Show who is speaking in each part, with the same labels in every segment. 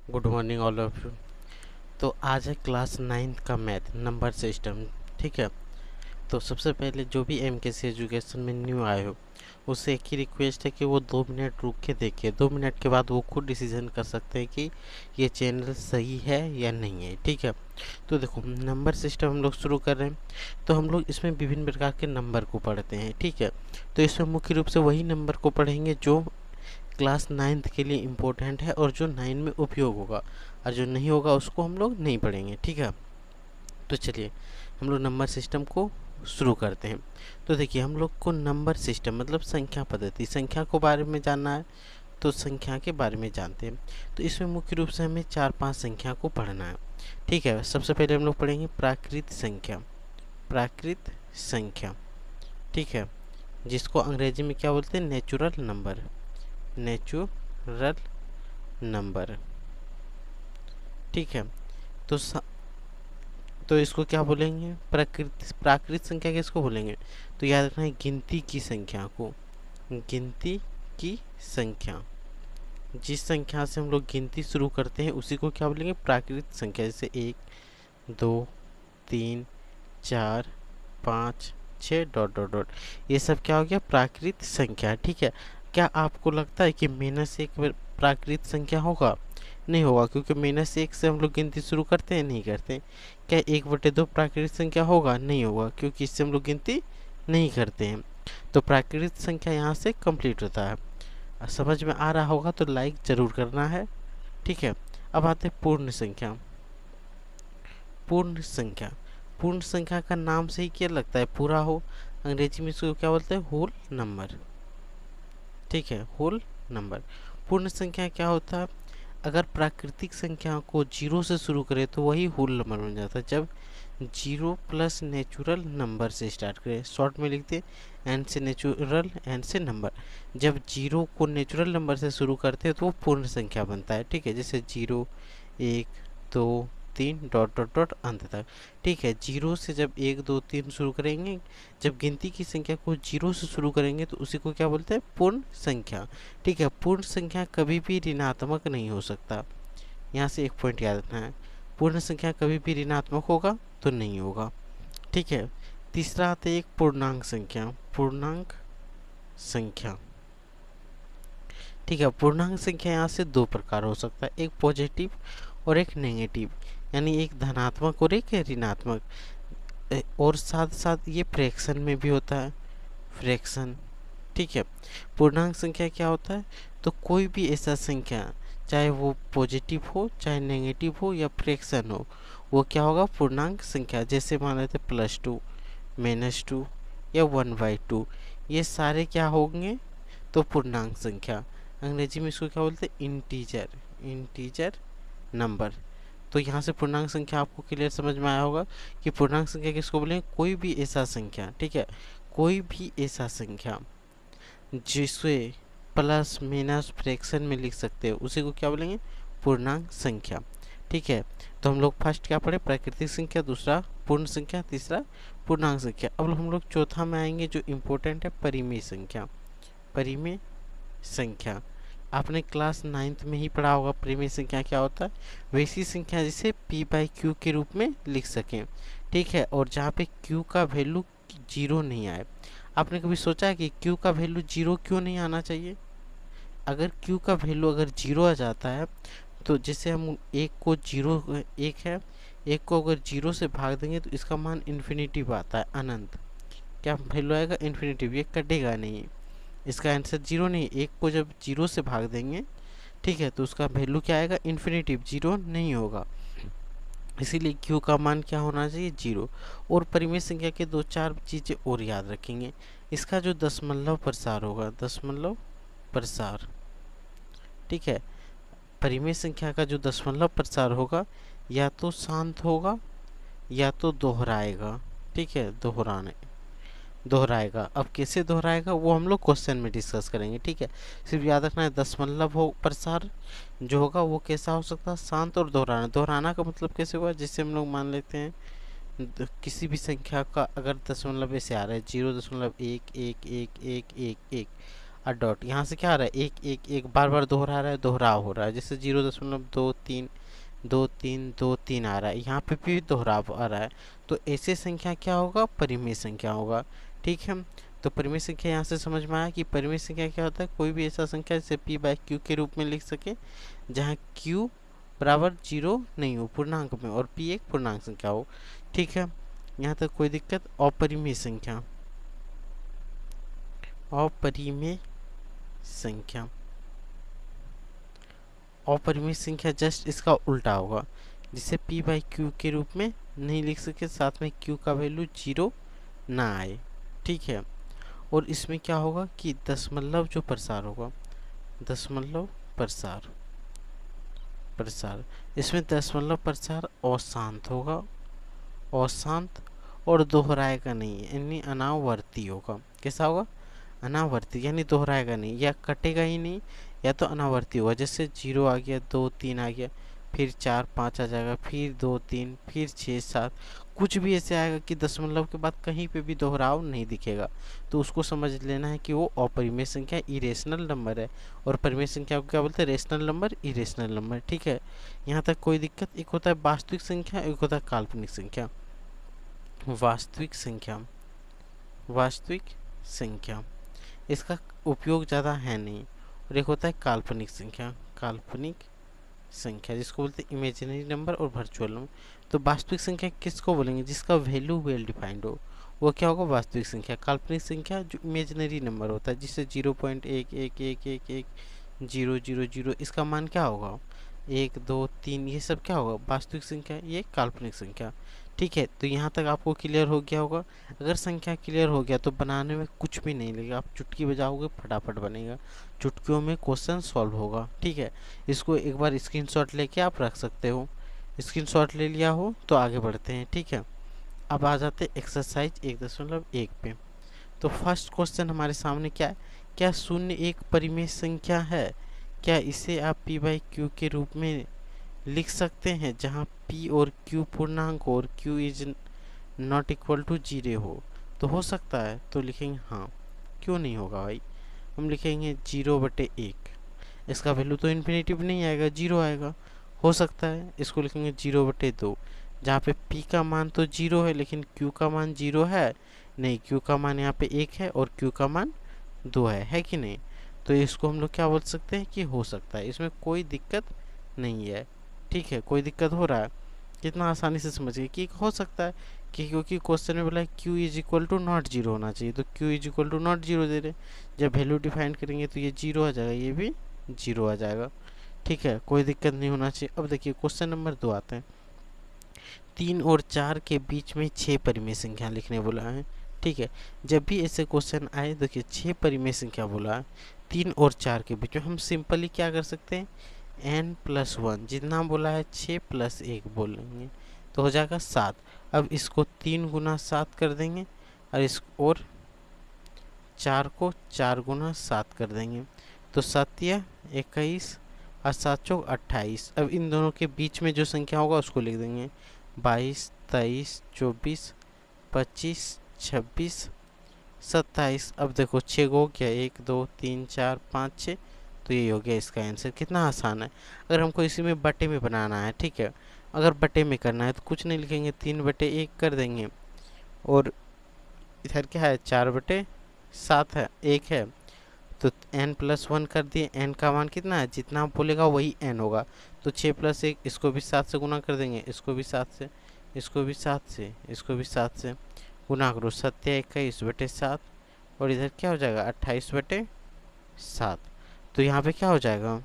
Speaker 1: Good morning all of you. तो आज है क्लास 9th का मैथ नंबर सिस्टम। ठीक है, तो सबसे पहले जो भी एमकेसी एजुकेशन में न्यू आए हो उससे एक ही रिक्वेस्ट है कि वो 2 मिनट रुक के देखिए। 2 मिनट के बाद वो खुद डिसीजन कर सकते हैं कि ये चैनल सही है या नहीं है। ठीक है, तो देखो नंबर सिस्टम हम लोग शुरू कर रहे हैं। तो हम लोग इसमें विभिन्न प्रकार के नंबर को पढ़ते हैं। ठीक है, तो इसमें मुख्य रूप से वही नंबर को पढ़ेंगे जो क्लास 9th के लिए इम्पोर्टेंट है और जो 9 में उपयोग होगा, और जो नहीं होगा उसको हम लोग नहीं पढ़ेंगे। ठीक है, तो चलिए हम लोग नंबर सिस्टम को शुरू करते हैं। तो देखिए हम लोग को नंबर सिस्टम मतलब संख्या पद्धति, संख्या को बारे में जानना है तो संख्या के बारे में जानते हैं। तो इसमें मुख्य रूप से हमें 4-5 संख्या को पढ़ना है। ठीक है, सबसे पहले हम लोग पढ़ेंगे प्राकृत संख्या। प्राकृत संख्या, ठीक है, जिसको अंग्रेजी में क्या बोलते हैं, नेचुरल नंबर। नेचुरल नंबर, ठीक है। तो तो इसको क्या बोलेंगे, प्राकृत संख्या किसको बोलेंगे, तो याद रखना है गिनती की संख्या को। गिनती की संख्या, जिस संख्या से हम लोग गिनती शुरू करते हैं उसी को क्या बोलेंगे, प्राकृत संख्या। जैसे 1 2 3 4 5 6 डॉट डॉट डॉट, ये सब क्या हो गया, प्राकृत संख्या। ठीक है, क्या आपको लगता है कि -1 प्राकृत संख्या होगा? नहीं होगा, क्योंकि -1 से हम लोग गिनती शुरू करते हैं, नहीं करते। क्या 1/2 प्राकृत संख्या होगा? नहीं होगा, क्योंकि इससे हम लोग गिनती नहीं करते हैं। तो प्राकृत संख्या यहाँ से कंप्लीट होता है। समझ में आ रहा होगा तो लाइक जरूर करना है। ठीक है, अब आते हैं पूर्ण संख्या। पूर्ण संख्या, पूर्ण संख्या का नाम से ही क्या लगता है, पूरा हो। अंग्रेजी में इसको क्या बोलते हैं, होल नंबर। ठीक है, होल नंबर। पूर्ण संख्या क्या होता है, अगर प्राकृतिक संख्या को 0 से शुरू करें तो वही होल नंबर बन जाता है। जब 0 प्लस नेचुरल नंबर से स्टार्ट करें, शॉर्ट में लिखते हैं एन से नेचुरल, एन से नंबर। जब 0 को नेचुरल नंबर से शुरू करते हैं तो वो पूर्ण संख्या बनता है। ठीक है, जैसे 0 1 2 3 डॉट डॉट डॉट अंत तक। ठीक है, 0 से जब 1 2 3 शुरू करेंगे, जब गिनती की संख्या को 0 से शुरू करेंगे तो उसी को क्या बोलते हैं, पूर्ण संख्या। ठीक है, पूर्ण संख्या कभी भी ऋणात्मक नहीं हो सकता। यहाँ से एक पॉइंट याद रखना है, पूर्ण संख्या कभी भी ऋणात्मक होगा तो नहीं होगा। ठीक है, तीसरा आता है एक पूर्णांक संख्या। पूर्णांक संख्या, ठीक है, पूर्णांक संख्या यहाँ से 2 प्रकार हो सकता है, एक पॉजिटिव और एक नेगेटिव, यानी एक धनात्मक और एक ऋणात्मक। और साथ साथ ये फ्रैक्शन में भी होता है, फ्रैक्शन। ठीक है, पूर्णांक संख्या क्या होता है, तो कोई भी ऐसा संख्या चाहे वो पॉजिटिव हो चाहे नेगेटिव हो या फ्रैक्शन हो, वो क्या होगा, पूर्णांक संख्या। जैसे मान लेते +2 -2 या 1/2, ये सारे क्या होंगे, तो पूर्णांक संख्या। अंग्रेजी में इसको क्या बोलते हैं, इंटीजर। Integer number. तो यहाँ से पूर्णांक संख्या आपको क्लियर समझ में आया होगा कि पूर्णांक संख्या किसको बोलेंगे, कोई भी ऐसा संख्या। ठीक है, कोई भी ऐसा संख्या जिसे प्लस माइनस फ्रैक्शन में लिख सकते हो उसी को क्या बोलेंगे, पूर्णांक संख्या। ठीक है, तो हम लोग फर्स्ट क्या पढ़े, प्राकृतिक संख्या, दूसरा पूर्ण संख्या, तीसरा पूर्णांक संख्या। अब हम लोग चौथा में आएंगे जो इम्पोर्टेंट है, परिमेय संख्या। परिमेय संख्या आपने क्लास 9th में ही पढ़ा होगा, परिमेय संख्या क्या होता है, वैसी संख्या जिसे p/q के रूप में लिख सकें। ठीक है, और जहाँ पे q का वैल्यू 0 नहीं आए। आपने कभी सोचा है कि q का वैल्यू 0 क्यों नहीं आना चाहिए? अगर q का वैल्यू अगर 0 आ जाता है तो जैसे हम एक को 0, एक है, एक को अगर 0 से भाग देंगे तो इसका मान इन्फिनिटिव आता है, अनंत। क्या वैल्यू आएगा, इन्फिनिटिव, ये कटेगा नहीं। इसका आंसर 0 नहीं, एक को जब 0 से भाग देंगे, ठीक है, तो उसका वैल्यू क्या आएगा, इन्फिनिटिव, 0 नहीं होगा। इसीलिए q का मान क्या होना चाहिए, 0। और परिमेय संख्या के 2-4 चीज़ें और याद रखेंगे। इसका जो दशमलव प्रसार होगा, दशमलव प्रसार, ठीक है, परिमेय संख्या का जो दशमलव प्रसार होगा या तो शांत होगा या तो दोहराएगा। ठीक है, दोहराएगा। अब कैसे दोहराएगा वो हम लोग क्वेश्चन में डिस्कस करेंगे। ठीक है, सिर्फ याद रखना है दशमलव हो प्रसार जो होगा वो कैसा हो सकता है, शांत और दोहराना। दोहराना का मतलब कैसे हुआ, जिससे हम लोग मान लेते हैं किसी भी संख्या का अगर दशमलव ऐसे आ रहा है 0.1111111, और डॉट, यहाँ से क्या आ रहा है, एक एक एक बार बार दोहरा रहा है, दोहराव हो रहा है, जैसे 0.23 2 3 2 3 आ रहा है, यहाँ पे भी दोहराव आ रहा है। तो ऐसे संख्या क्या होगा, परिमेय संख्या होगा। ठीक है, तो परिमेय संख्या यहाँ से समझ में आया कि परिमेय संख्या क्या होता है, कोई भी ऐसा संख्या जिसे p बाय q के रूप में लिख सके जहाँ q बराबर 0 नहीं हो पूर्णांक में और p एक पूर्णांक संख्या हो। ठीक है, यहाँ तक कोई दिक्कत। अपरिमेय संख्या, अपरिमेय संख्या, अपरिमेय संख्या जस्ट इसका उल्टा होगा, जिसे p बाई क्यू के रूप में नहीं लिख सके, साथ में q का वैल्यू 0 ना आए। ठीक है, और इसमें क्या होगा कि दशमलव जो प्रसार होगा, दशमलव प्रसार इसमें दशमलव प्रसार अशांत होगा, अशांत, और दोहराएगा नहीं, यानी अनावर्ती होगा। कैसा होगा, अनावर्ती, यानी दोहराएगा नहीं या कटेगा ही नहीं, या तो अनावर्ती होगा। जैसे 0 आ गया, 2 3 आ गया, फिर 4 5 आ जाएगा, फिर 2 3, फिर 6 7, कुछ भी ऐसे आएगा कि दशमलव के बाद कहीं पे भी दोहराव नहीं दिखेगा। तो उसको समझ लेना है कि वो अपरिमेय संख्या, इरेशनल नंबर है। और परिमेय संख्या को क्या बोलते हैं, रेशनल नंबर, इरेशनल नंबर। ठीक है, यहाँ तक कोई दिक्कत। एक होता है वास्तविक संख्या, एक होता है काल्पनिक संख्या। वास्तविक संख्या, वास्तविक संख्या इसका उपयोग ज़्यादा है नहीं। और एक होता है काल्पनिक संख्या, काल्पनिक संख्या जिसको बोलते हैं इमेजिनरी नंबर और वर्चुअल नंबर। तो वास्तविक संख्या किसको बोलेंगे, जिसका वैल्यू वेल डिफाइंड हो, वो क्या होगा, वास्तविक संख्या। काल्पनिक संख्या जो इमेजिनरी नंबर होता है, जिससे 0.11111000 इसका मान क्या होगा, 1 2 3, ये सब क्या होगा, वास्तविक संख्या, ये काल्पनिक संख्या। ठीक है, तो यहाँ तक आपको क्लियर हो गया होगा। अगर संख्या क्लियर हो गया तो बनाने में कुछ भी नहीं लगेगा, आप चुटकी बजाओगे फटाफट बनेगा, चुटकियों में क्वेश्चन सॉल्व होगा। ठीक है, इसको एक बार स्क्रीनशॉट लेके आप रख सकते हो। स्क्रीनशॉट ले लिया हो तो आगे बढ़ते हैं। ठीक है, अब आ जाते एक्सरसाइज 1.1 पे। तो फर्स्ट क्वेश्चन हमारे सामने क्या है, क्या शून्य एक परिमेय संख्या है, क्या इसे आप p बाई क्यू के रूप में लिख सकते हैं जहाँ p और q पूर्णांक हो और q is not equal to 0 हो। तो सकता है, तो लिखेंगे हाँ, क्यों नहीं होगा भाई, हम लिखेंगे 0/1, इसका वैल्यू तो इन्फिनेटिव नहीं आएगा, 0 आएगा। हो सकता है, इसको लिखेंगे 0/2, जहाँ पे p का मान तो 0 है लेकिन q का मान 0 है नहीं, q का मान यहाँ पे 1 है और q का मान 2 है कि नहीं। तो इसको हम लोग क्या बोल सकते हैं कि हो सकता है, इसमें कोई दिक्कत नहीं है। ठीक है, कोई दिक्कत हो रहा है, कितना आसानी से समझ गए कि हो सकता है कि क्योंकि क्वेश्चन में बोला है q is equal to not 0 होना चाहिए, तो q is equal to not 0 दे रहे, जब वैल्यू डिफाइन करेंगे तो ये 0 आ जाएगा, ये भी 0 आ जाएगा। ठीक है, कोई दिक्कत नहीं होना चाहिए। अब देखिए क्वेश्चन नंबर 2 आते हैं। 3 और 4 के बीच में 6 परिमेय संख्या लिखने बोला है। ठीक है, जब भी ऐसे क्वेश्चन आए, देखिए 6 परिमेय संख्या बोला है 3 और 4 के बीच में, हम सिंपली क्या कर सकते हैं, n+1 जितना बोला है 6 + 1 बोलेंगे तो हो जाएगा 7। अब इसको 3 गुना 7 कर देंगे और इस और 4 को 4 गुना 7 कर देंगे, तो 7 21 और 7 चौक 28। अब इन दोनों के बीच में जो संख्या होगा उसको लिख देंगे 22 23 24 25 26 27। अब देखो 6 हो गया, 1 2 3 4 5 6, तो ये हो गया इसका आंसर। कितना आसान है। अगर हमको इसी में बटे में बनाना है, ठीक है, अगर बटे में करना है तो कुछ नहीं लिखेंगे, 3/1 कर देंगे, और इधर क्या है 4/7 है, 1 है, तो n+1 कर दिए। n का मान कितना है, जितना आप बोलेगा वही n होगा, तो 6 + 1, इसको भी 7 से गुना कर देंगे, इसको भी 7 से, इसको भी 7 से, इसको भी 7 से गुना करो, 7 21/7, और इधर क्या हो जाएगा 28/7। तो यहाँ पे क्या हो जाएगा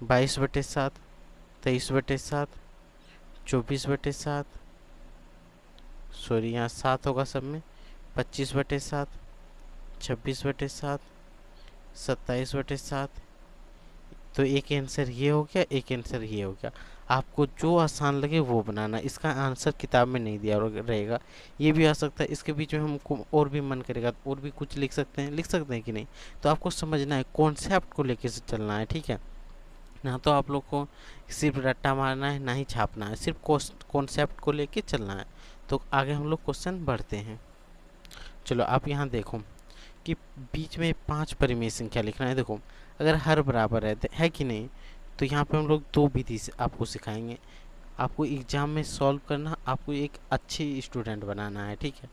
Speaker 1: 22/7, 23/7, 24/7, सॉरी यहाँ 7 होगा सब में, 25/7, 26/7, 27/7। तो एक आंसर ये हो गया, एक आंसर ये हो गया। आपको जो आसान लगे वो बनाना, इसका आंसर किताब में नहीं दिया रहेगा। ये भी आ सकता है, इसके बीच में हमको और भी मन करेगा तो और भी कुछ लिख सकते हैं कि नहीं। तो आपको समझना है, कॉन्सेप्ट को लेके से चलना है। ठीक है, ना तो आप लोग को सिर्फ रट्टा मारना है, ना ही छापना है, सिर्फ कॉन्सेप्ट को लेके चलना है। तो आगे हम लोग क्वेश्चन बढ़ते हैं। चलो आप यहाँ देखो, कि बीच में 5 परिमेय संख्या लिखना है। देखो अगर हर बराबर है कि नहीं, तो यहाँ पे हम लोग 2 विधि से आपको सिखाएंगे। आपको एग्ज़ाम में सॉल्व करना, आपको एक अच्छे स्टूडेंट बनाना है, ठीक है,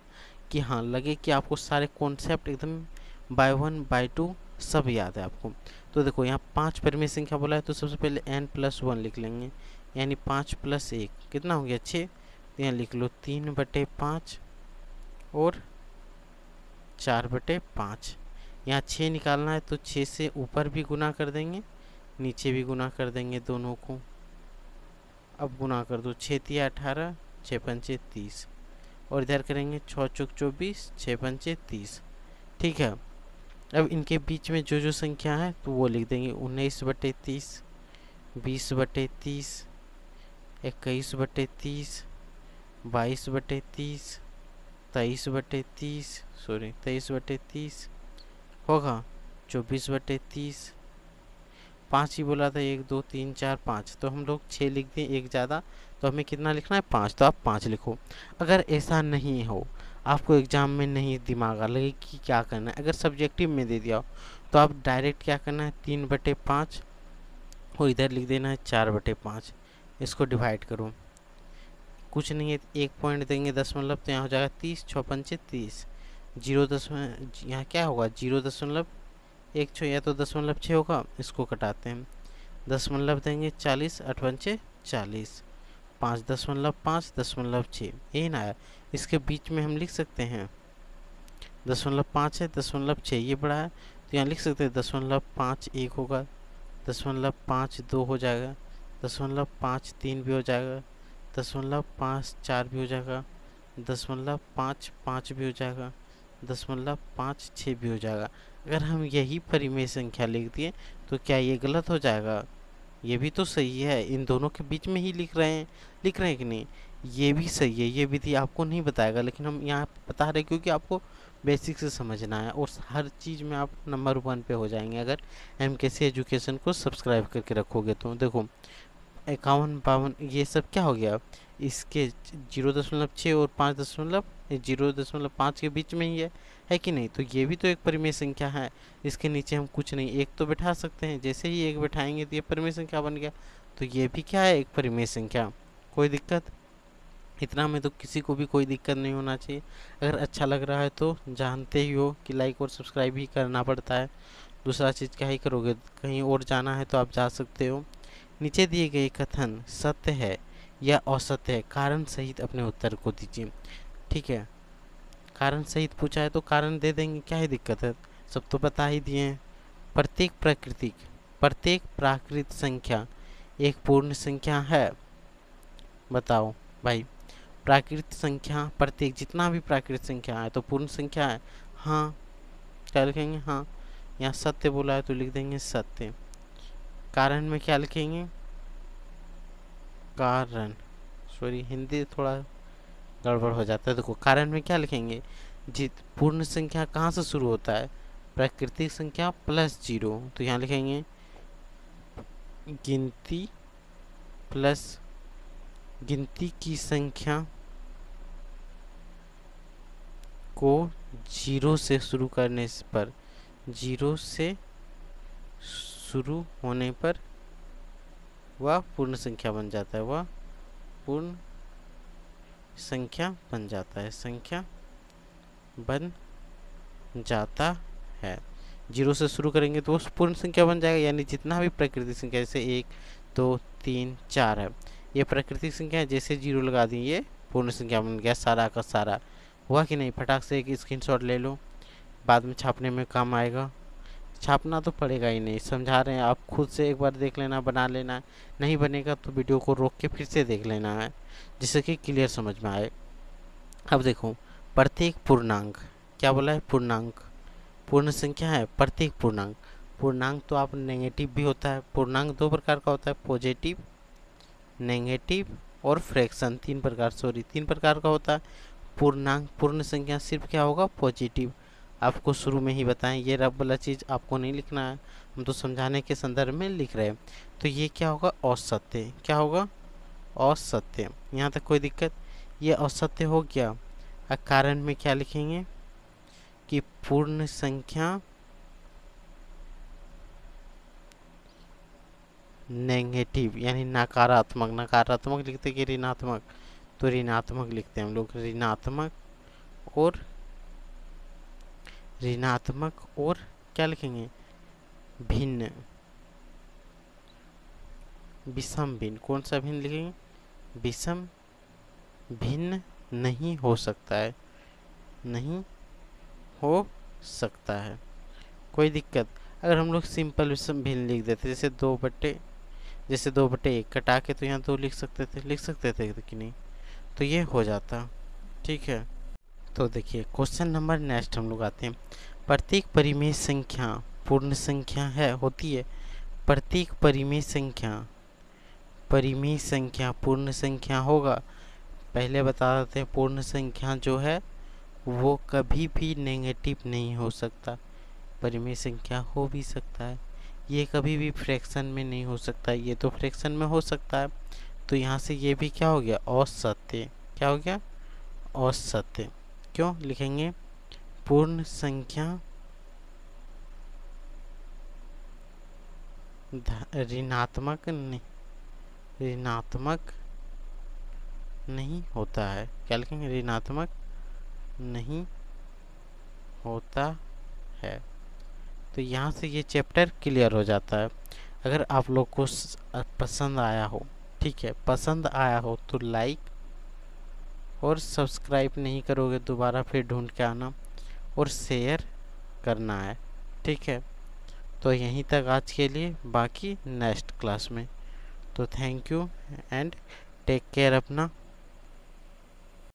Speaker 1: कि हाँ लगे कि आपको सारे कॉन्सेप्ट एकदम बाय 1 बाय 2 सब याद है आपको। तो देखो यहाँ 5 परिमेय संख्या बोला है, तो सबसे पहले n+1 लिख लेंगे, यानी 5 + 1 कितना हो गया 6। तो यहाँ लिख लो 3/5 और 4/5। यहाँ 6 निकालना है तो 6 से ऊपर भी गुना कर देंगे, नीचे भी गुना कर देंगे दोनों को। अब गुना कर दो, 6 × 18, 6 × 30, और इधर करेंगे 6 × 24, 6 × 30, ठीक है। अब इनके बीच में जो जो संख्या है तो वो लिख देंगे, 19/30, 20/30, 21/30, 22/30, 23/30 होगा, 24/30। 5 ही बोला था, 1 2 3 4 5, तो हम लोग 6 लिख दें, एक ज़्यादा, तो हमें कितना लिखना है 5, तो आप 5 लिखो। अगर ऐसा नहीं हो, आपको एग्ज़ाम में नहीं दिमाग लगे कि क्या करना है, अगर सब्जेक्टिव में दे दिया हो, तो आप डायरेक्ट क्या करना है 3/5 और इधर लिख देना है 4/5। इसको डिवाइड करो, कुछ नहीं है, 1 पॉइंट देंगे दशमलव, तो यहाँ हो जाएगा 30, 6 × 30, 0 दशमलव, यहाँ क्या होगा 0.1 या तो 0.6 होगा, इसको कटाते हैं, दशमलव देंगे 40, 8 × 40, 5.5, 0.6, यही ना है। इसके बीच में हम लिख सकते हैं 0.5 है, 0.6 ये बड़ा है, तो यहाँ लिख सकते हैं 0.51 होगा, 0.52 हो जाएगा, 0.53 भी हो जाएगा, 0.54 भी हो जाएगा, 0.55 भी हो जाएगा, 0.56 भी हो जाएगा। अगर हम यही परिमेय संख्या लिख दिए तो क्या ये गलत हो जाएगा? ये भी तो सही है, इन दोनों के बीच में ही लिख रहे हैं कि नहीं, ये भी सही है। ये विधि आपको नहीं बताएगा, लेकिन हम यहाँ बता रहे हैं क्योंकि आपको बेसिक से समझना है, और हर चीज़ में आप नंबर 1 पे हो जाएंगे अगर MKC एजुकेशन को सब्सक्राइब करके रखोगे तो। देखो 51, 52 ये सब क्या हो गया, इसके 0.6 और 0.5 के बीच में ही है कि नहीं, तो ये भी तो एक परिमेय संख्या है। इसके नीचे हम कुछ नहीं, एक तो बैठा सकते हैं, जैसे ही एक बैठाएंगे तो ये परिमेय संख्या बन गया, तो ये भी क्या है एक परिमेय संख्या। कोई दिक्कत, इतना में तो किसी को भी कोई दिक्कत नहीं होना चाहिए। अगर अच्छा लग रहा है तो जानते ही हो कि लाइक और सब्सक्राइब ही करना पड़ता है, दूसरा चीज़ क्या ही करोगे। कहीं और जाना है तो आप जा सकते हो। नीचे दिए गए कथन सत्य है या असत्य है, कारण सहित अपने उत्तर को दीजिए, ठीक है। कारण सहित पूछा है तो कारण दे देंगे, क्या ही दिक्कत है, सब तो बता ही दिए हैं। प्रत्येक प्राकृत संख्या एक पूर्ण संख्या है, बताओ भाई। प्राकृत संख्या प्रत्येक, जितना भी प्राकृत संख्या है तो पूर्ण संख्या है, हाँ। क्या लिखेंगे, हाँ। यहाँ सत्य बोला है तो लिख देंगे सत्य। कारण में क्या लिखेंगे, कारण, सॉरी हिंदी थोड़ा गड़बड़ हो जाता है। देखो कारण में क्या लिखेंगे, जित पूर्ण संख्या कहाँ से शुरू होता है, प्राकृतिक संख्या +0, तो यहाँ लिखेंगे गिनती प्लस गिनती की संख्या को 0 से शुरू करने पर, 0 से शुरू होने पर वह पूर्ण संख्या बन जाता है, वह पूर्ण संख्या बन जाता है, संख्या बन जाता है। 0 से शुरू करेंगे तो वो पूर्ण संख्या बन जाएगा, यानी जितना भी प्राकृतिक संख्या, जैसे 1 2 3 4 है, ये प्राकृतिक संख्या है, जैसे 0 लगा दी ये पूर्ण संख्या बन गया सारा का सारा। हुआ कि नहीं, फटाक से एक स्क्रीनशॉट ले लो, बाद में छापने में काम आएगा। छापना तो पड़ेगा ही नहीं, समझा रहे हैं, आप खुद से एक बार देख लेना, बना लेना है, नहीं बनेगा तो वीडियो को रोक के फिर से देख लेना है, जिससे कि क्लियर समझ में आए। अब देखो प्रत्येक पूर्णांक, क्या बोला है, पूर्णांक पूर्ण संख्या है, प्रत्येक पूर्णांक। पूर्णांक तो आप नेगेटिव भी होता है, पूर्णांक 2 प्रकार का होता है, पॉजिटिव, नेगेटिव और फ्रैक्शन, 3 प्रकार का होता है। पूर्णांक पूर्ण संख्या सिर्फ क्या होगा, पॉजिटिव। आपको शुरू में ही बताएं, ये रब वाला चीज़ आपको नहीं लिखना है, हम तो समझाने के संदर्भ में लिख रहे हैं। तो ये क्या होगा, असत्य, क्या होगा, असत्य। यहाँ तक कोई दिक्कत, ये असत्य हो गया। कारण में क्या लिखेंगे, कि पूर्ण संख्या नेगेटिव यानी नकारात्मक, नकारात्मक लिखते कि ऋणात्मक, तो ऋणात्मक लिखते हैं हम लोग, ऋणात्मक और क्या लिखेंगे, भिन्न, विषम भिन्न। कौन सा भिन्न लिखेंगे, विषम भिन्न नहीं हो सकता है, नहीं हो सकता है, कोई दिक्कत। अगर हम लोग सिंपल विषम भिन्न लिख देते, जैसे 2/1 कटा के तो यहाँ 2 लिख सकते थे कि नहीं, तो ये हो जाता। ठीक है, तो देखिए क्वेश्चन नंबर नेक्स्ट हम लोग आते हैं। प्रत्येक परिमेय संख्या पूर्ण संख्या होती है। प्रत्येक परिमेय संख्या पूर्ण संख्या होगा। पहले बता देते हैं, पूर्ण संख्या जो है वो कभी भी नेगेटिव नहीं हो सकता। परिमेय संख्या हो भी सकता है, ये कभी भी फ्रैक्शन में नहीं हो सकता, ये तो फ्रैक्शन में हो सकता है। तो यहाँ से ये भी क्या हो गया, असत्य। क्या हो गया, असत्य। क्यों लिखेंगे, पूर्ण संख्या ऋणात्मक नहीं होता है। क्या लिखेंगे, ऋणात्मक नहीं होता है। तो यहाँ से ये चैप्टर क्लियर हो जाता है। अगर आप लोग को पसंद आया हो, ठीक है, पसंद आया हो तो लाइक और सब्सक्राइब नहीं करोगे दोबारा फिर ढूंढ के आना, और शेयर करना है। ठीक है, तो यहीं तक आज के लिए, बाकी नेक्स्ट क्लास में। तो thank you and take care अपना।